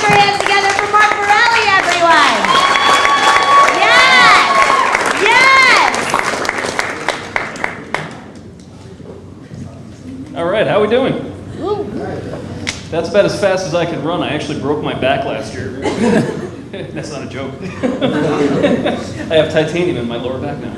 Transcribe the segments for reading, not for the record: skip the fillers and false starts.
your hands together for Mark Morelli, everyone. Yes. All right, how we doing? That's about as fast as I can run. I actually broke my back last year. That's not a joke. I have titanium in my lower back now.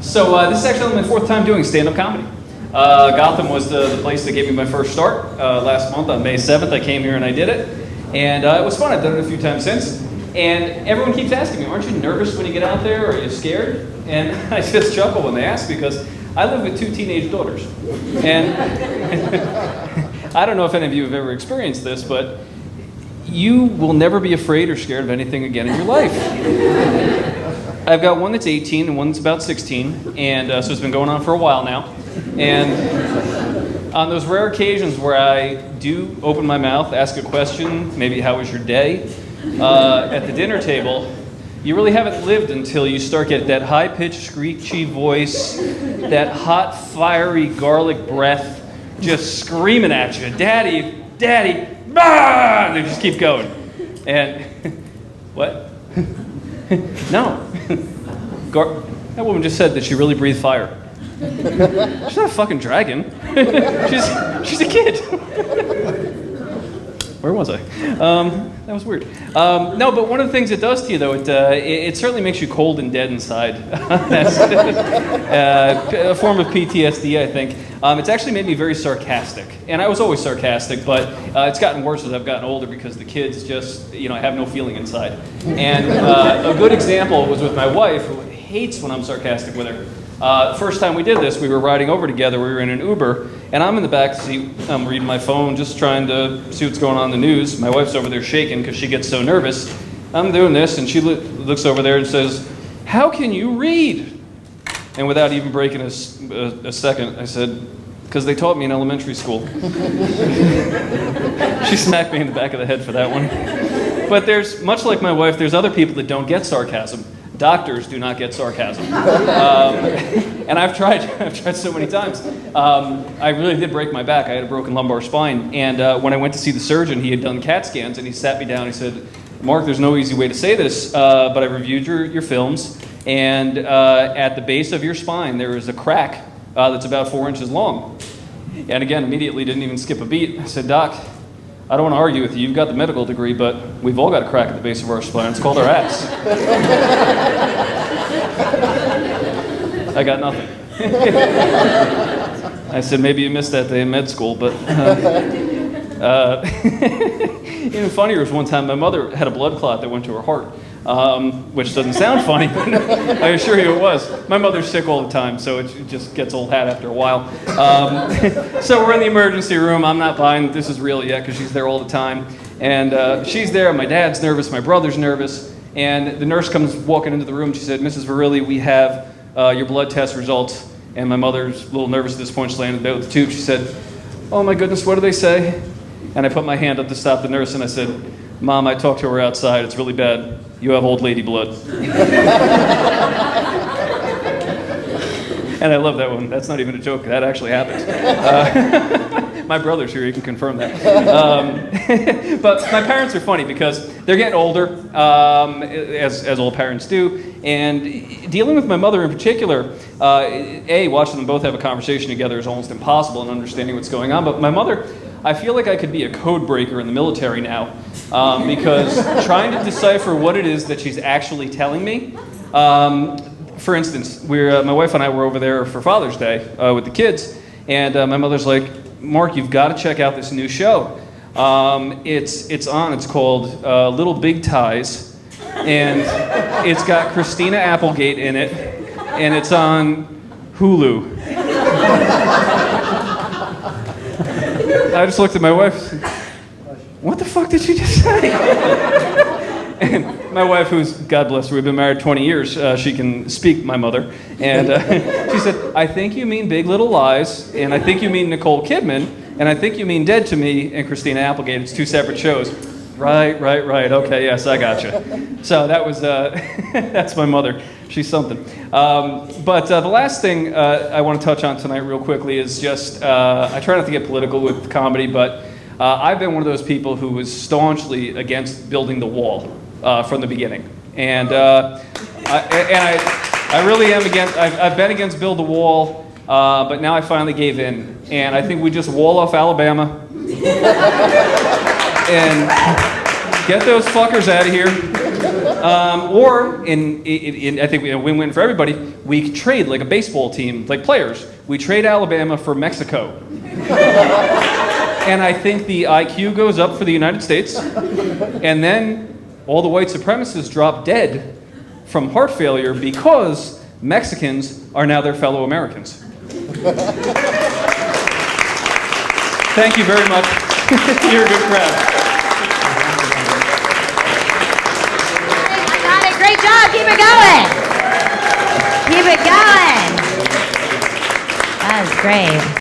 So this is actually my fourth time doing stand-up comedy. Gotham was the place that gave me my first start. Last month on May 7th, I came here and I did it. And it was fun. I've done it a few times since. And everyone keeps asking me, aren't you nervous when you get out there? Or are you scared? And I just chuckle when they ask because I live with two teenage daughters. And I don't know if any of you have ever experienced this, but you will never be afraid or scared of anything again in your life. I've got one that's 18 and one that's about 16, and so it's been going on for a while now. And on those rare occasions where I do open my mouth, ask a question, maybe how was your day, at the dinner table, you really haven't lived until you start getting that high-pitched, screechy voice, that hot, fiery garlic breath just screaming at you, Daddy, Daddy, ah! And they just keep going. And, what? No. That woman just said that she really breathed fire. She's not a fucking dragon. She's a kid. Where was I? That was weird. No, but one of the things it does to you, though, it certainly makes you cold and dead inside. That's a form of PTSD, I think. It's actually made me very sarcastic. And I was always sarcastic, but it's gotten worse as I've gotten older because the kids just, I have no feeling inside. And a good example was with my wife, who hates when I'm sarcastic with her. First time we did this, we were riding over together. We were in an Uber, and I'm in the back seat. I'm reading my phone, just trying to see what's going on in the news. My wife's over there shaking because she gets so nervous. I'm doing this, and she looks over there and says, "How can you read?" And without even breaking a second, I said, "Because they taught me in elementary school." She smacked me in the back of the head for that one. But there's, much like my wife, there's other people that don't get sarcasm. Doctors do not get sarcasm. And I've tried so many times. I really did break my back. I had a broken lumbar spine. And when I went to see the surgeon, he had done CAT scans, and he sat me down and he said, "Mark, there's no easy way to say this, but I reviewed your films, and at the base of your spine, there is a crack that's about 4 inches long." And again, immediately didn't even skip a beat. I said, "Doc, I don't want to argue with you. You've got the medical degree, but we've all got a crack at the base of our spine. It's called our ass." I got nothing. I said, "Maybe you missed that day in med school, but..." Even funnier was one time my mother had a blood clot that went to her heart, which doesn't sound funny, but I assure you it was. My mother's sick all the time, so it just gets old hat after a while. So we're in the emergency room. I'm not buying this is real yet because she's there all the time. And she's there. My dad's nervous. My brother's nervous. And the nurse comes walking into the room. She said, "Mrs. Verrilli, we have your blood test results." And my mother's a little nervous at this point. She landed there with the tube. She said, "Oh my goodness, what do they say?" And I put my hand up to stop the nurse and I said, "Mom, I talked to her outside. It's really bad. You have old lady blood." And I love that one. That's not even a joke. That actually happened. My brother's here. He can confirm that. But my parents are funny because they're getting older, as old parents do. And dealing with my mother in particular, watching them both have a conversation together is almost impossible in understanding what's going on. But my mother, I feel like I could be a code breaker in the military now, because trying to decipher what it is that she's actually telling me. For instance, my wife and I were over there for Father's Day with the kids, and my mother's like, "Mark, you've got to check out this new show. It's on. It's called Little Big Ties, and it's got Christina Applegate in it, and it's on Hulu." I just looked at my wife. What the fuck did she just say? And my wife, who's, God bless her, we've been married 20 years, she can speak, my mother. And she said, "I think you mean Big Little Lies, and I think you mean Nicole Kidman, and I think you mean Dead to Me and Christina Applegate. It's two separate shows." Right. Okay, yes, I gotcha. So that was, that's my mother. She's something. But the last thing I want to touch on tonight real quickly is just, I try not to get political with comedy, but I've been one of those people who was staunchly against building the wall from the beginning. And I really am against, I've been against build the wall, but now I finally gave in. And I think we just wall off Alabama and get those fuckers out of here. Or, I think a win-win for everybody, we trade like a baseball team, like players. We trade Alabama for Mexico. And I think the IQ goes up for the United States. And then all the white supremacists drop dead from heart failure because Mexicans are now their fellow Americans. Thank you very much. You're a good crowd. I got it. Great job. Keep it going. Keep it going. That was great.